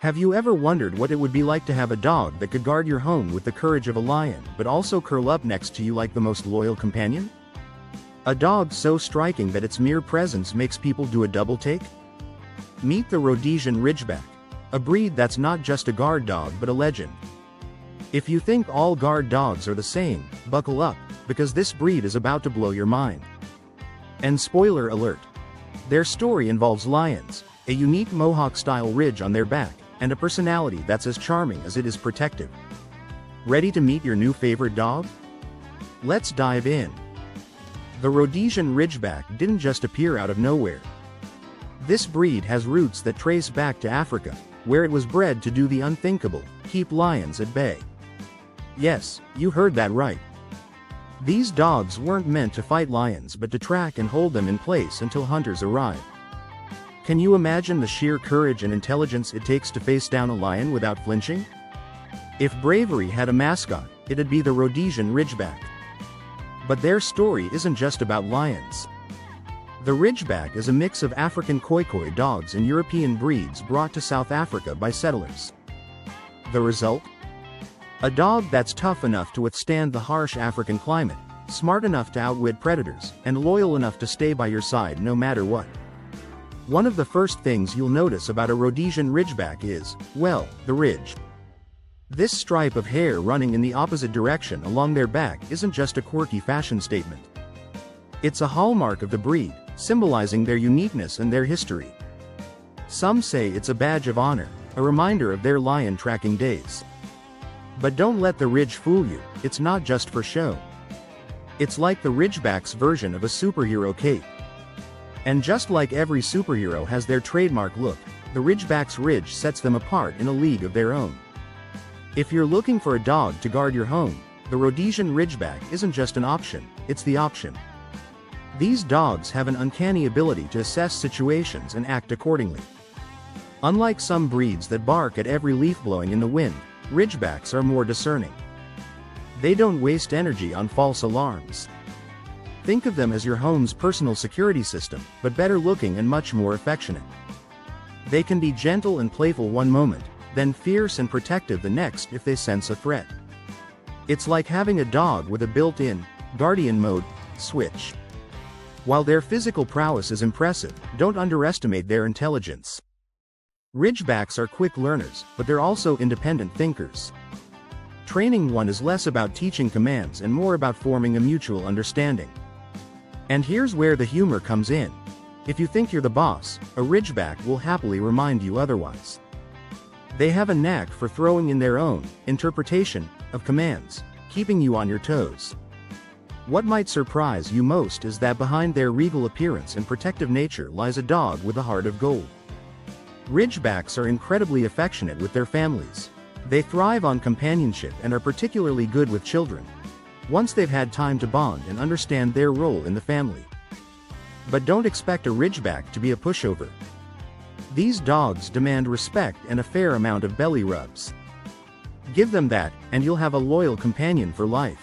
Have you ever wondered what it would be like to have a dog that could guard your home with the courage of a lion, but also curl up next to you like the most loyal companion? A dog so striking that its mere presence makes people do a double take? Meet the Rhodesian Ridgeback, a breed that's not just a guard dog but a legend. If you think all guard dogs are the same, buckle up, because this breed is about to blow your mind. And spoiler alert! Their story involves lions, a unique mohawk-style ridge on their back, and a personality that's as charming as it is protective. Ready to meet your new favorite dog? Let's dive in. The Rhodesian Ridgeback didn't just appear out of nowhere. This breed has roots that trace back to Africa, where it was bred to do the unthinkable, keep lions at bay. Yes, you heard that right. These dogs weren't meant to fight lions but to track and hold them in place until hunters arrive. Can you imagine the sheer courage and intelligence it takes to face down a lion without flinching? If bravery had a mascot, it'd be the Rhodesian Ridgeback. But their story isn't just about lions. The Ridgeback is a mix of African Khoikhoi dogs and European breeds brought to South Africa by settlers. The result? A dog that's tough enough to withstand the harsh African climate, smart enough to outwit predators, and loyal enough to stay by your side no matter what. One of the first things you'll notice about a Rhodesian Ridgeback is, well, the ridge. This stripe of hair running in the opposite direction along their back isn't just a quirky fashion statement. It's a hallmark of the breed, symbolizing their uniqueness and their history. Some say it's a badge of honor, a reminder of their lion tracking days. But don't let the ridge fool you, it's not just for show. It's like the Ridgeback's version of a superhero cape. And just like every superhero has their trademark look, the Ridgeback's ridge sets them apart in a league of their own. If you're looking for a dog to guard your home, the Rhodesian Ridgeback isn't just an option, it's the option. These dogs have an uncanny ability to assess situations and act accordingly. Unlike some breeds that bark at every leaf blowing in the wind, Ridgebacks are more discerning. They don't waste energy on false alarms. Think of them as your home's personal security system, but better looking and much more affectionate. They can be gentle and playful one moment, then fierce and protective the next if they sense a threat. It's like having a dog with a built-in, guardian mode, switch. While their physical prowess is impressive, don't underestimate their intelligence. Ridgebacks are quick learners, but they're also independent thinkers. Training one is less about teaching commands and more about forming a mutual understanding. And here's where the humor comes in. If you think you're the boss, a Ridgeback will happily remind you otherwise. They have a knack for throwing in their own interpretation of commands, keeping you on your toes. What might surprise you most is that behind their regal appearance and protective nature lies a dog with a heart of gold. Ridgebacks are incredibly affectionate with their families. They thrive on companionship and are particularly good with children, once they've had time to bond and understand their role in the family. But don't expect a Ridgeback to be a pushover. These dogs demand respect and a fair amount of belly rubs. Give them that, and you'll have a loyal companion for life.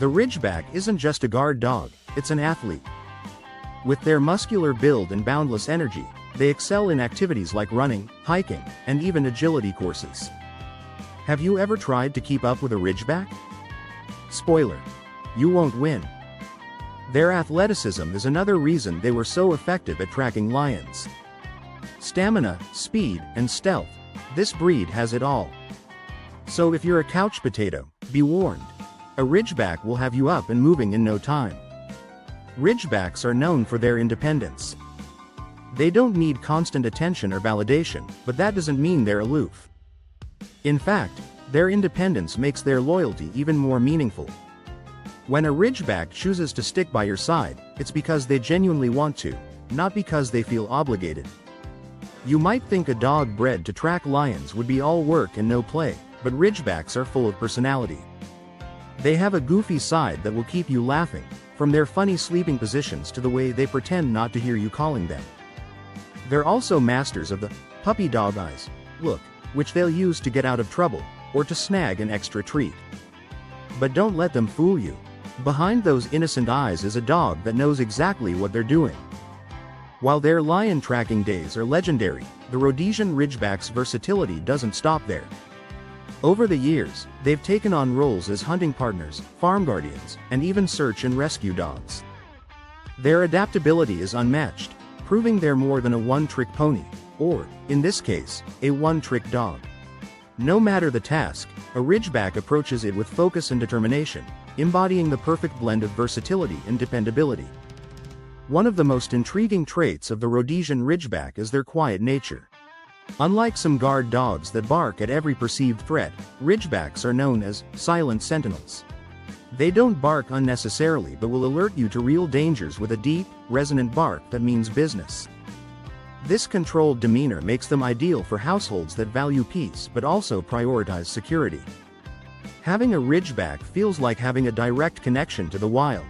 The Ridgeback isn't just a guard dog, it's an athlete. With their muscular build and boundless energy, they excel in activities like running, hiking, and even agility courses. Have you ever tried to keep up with a Ridgeback? Spoiler: you won't win. Their athleticism is another reason they were so effective at tracking lions. Stamina, speed, and stealth, this breed has it all. So if you're a couch potato, be warned. A Ridgeback will have you up and moving in no time. Ridgebacks are known for their independence. They don't need constant attention or validation, but that doesn't mean they're aloof. In fact, their independence makes their loyalty even more meaningful. When a Ridgeback chooses to stick by your side, it's because they genuinely want to, not because they feel obligated. You might think a dog bred to track lions would be all work and no play, but Ridgebacks are full of personality. They have a goofy side that will keep you laughing, from their funny sleeping positions to the way they pretend not to hear you calling them. They're also masters of the puppy dog eyes look, which they'll use to get out of trouble, or to snag an extra treat. But don't let them fool you. Behind those innocent eyes is a dog that knows exactly what they're doing. While their lion tracking days are legendary, the Rhodesian Ridgeback's versatility doesn't stop there. Over the years, they've taken on roles as hunting partners, farm guardians, and even search and rescue dogs. Their adaptability is unmatched, proving they're more than a one-trick pony, or, in this case, a one-trick dog. No matter the task, a Ridgeback approaches it with focus and determination, embodying the perfect blend of versatility and dependability. One of the most intriguing traits of the Rhodesian Ridgeback is their quiet nature. Unlike some guard dogs that bark at every perceived threat, Ridgebacks are known as silent sentinels. They don't bark unnecessarily but will alert you to real dangers with a deep, resonant bark that means business. This controlled demeanor makes them ideal for households that value peace but also prioritize security. Having a Ridgeback feels like having a direct connection to the wild.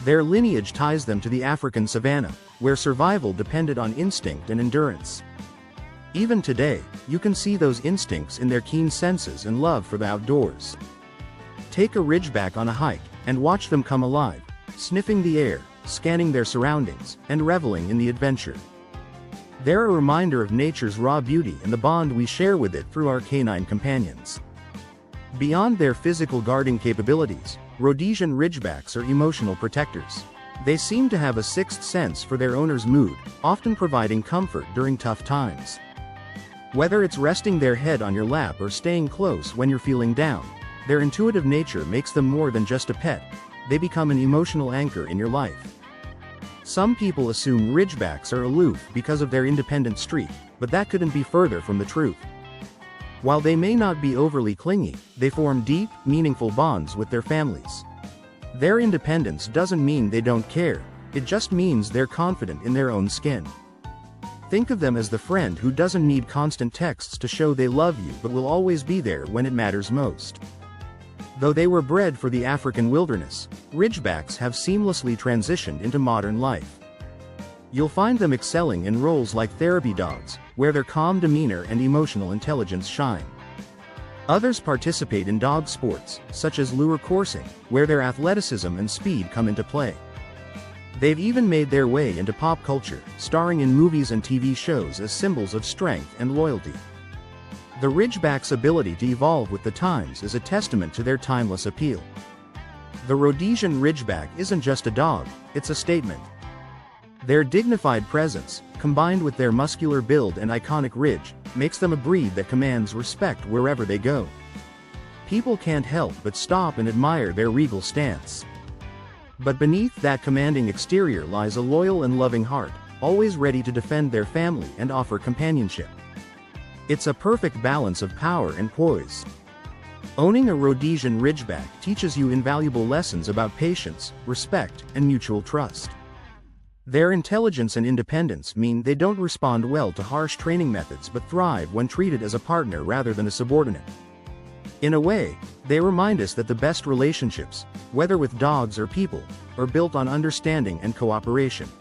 Their lineage ties them to the African savanna, where survival depended on instinct and endurance. Even today, you can see those instincts in their keen senses and love for the outdoors. Take a Ridgeback on a hike, and watch them come alive, sniffing the air, scanning their surroundings, and reveling in the adventure. They're a reminder of nature's raw beauty and the bond we share with it through our canine companions. Beyond their physical guarding capabilities, Rhodesian Ridgebacks are emotional protectors. They seem to have a sixth sense for their owner's mood, often providing comfort during tough times. Whether it's resting their head on your lap or staying close when you're feeling down, their intuitive nature makes them more than just a pet. They become an emotional anchor in your life. Some people assume Ridgebacks are aloof because of their independent streak, but that couldn't be further from the truth. While they may not be overly clingy, they form deep, meaningful bonds with their families. Their independence doesn't mean they don't care, it just means they're confident in their own skin. Think of them as the friend who doesn't need constant texts to show they love you but will always be there when it matters most. Though they were bred for the African wilderness, Ridgebacks have seamlessly transitioned into modern life. You'll find them excelling in roles like therapy dogs, where their calm demeanor and emotional intelligence shine. Others participate in dog sports, such as lure coursing, where their athleticism and speed come into play. They've even made their way into pop culture, starring in movies and TV shows as symbols of strength and loyalty. The Ridgeback's ability to evolve with the times is a testament to their timeless appeal. The Rhodesian Ridgeback isn't just a dog, it's a statement. Their dignified presence, combined with their muscular build and iconic ridge, makes them a breed that commands respect wherever they go. People can't help but stop and admire their regal stance. But beneath that commanding exterior lies a loyal and loving heart, always ready to defend their family and offer companionship. It's a perfect balance of power and poise. Owning a Rhodesian Ridgeback teaches you invaluable lessons about patience, respect, and mutual trust. Their intelligence and independence mean they don't respond well to harsh training methods but thrive when treated as a partner rather than a subordinate. In a way, they remind us that the best relationships, whether with dogs or people, are built on understanding and cooperation.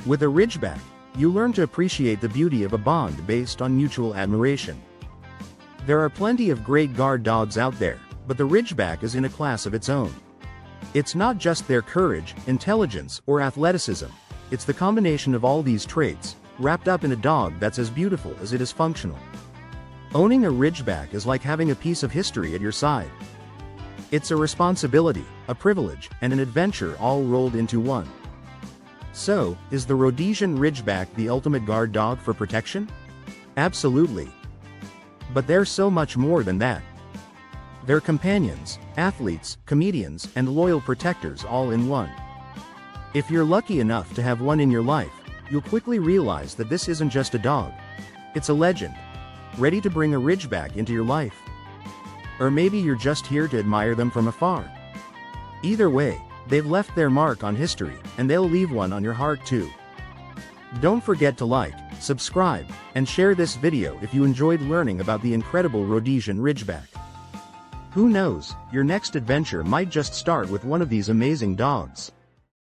With a Ridgeback, you learn to appreciate the beauty of a bond based on mutual admiration. There are plenty of great guard dogs out there, but the Ridgeback is in a class of its own. It's not just their courage, intelligence, or athleticism. It's the combination of all these traits, wrapped up in a dog that's as beautiful as it is functional. Owning a Ridgeback is like having a piece of history at your side. It's a responsibility, a privilege, and an adventure all rolled into one. So, is the Rhodesian Ridgeback the ultimate guard dog for protection? Absolutely. But they're so much more than that. They're companions, athletes, comedians, and loyal protectors all in one. If you're lucky enough to have one in your life, you'll quickly realize that this isn't just a dog. It's a legend, ready to bring a Ridgeback into your life. Or maybe you're just here to admire them from afar. Either way, they've left their mark on history, and they'll leave one on your heart too. Don't forget to like, subscribe, and share this video if you enjoyed learning about the incredible Rhodesian Ridgeback. Who knows, your next adventure might just start with one of these amazing dogs.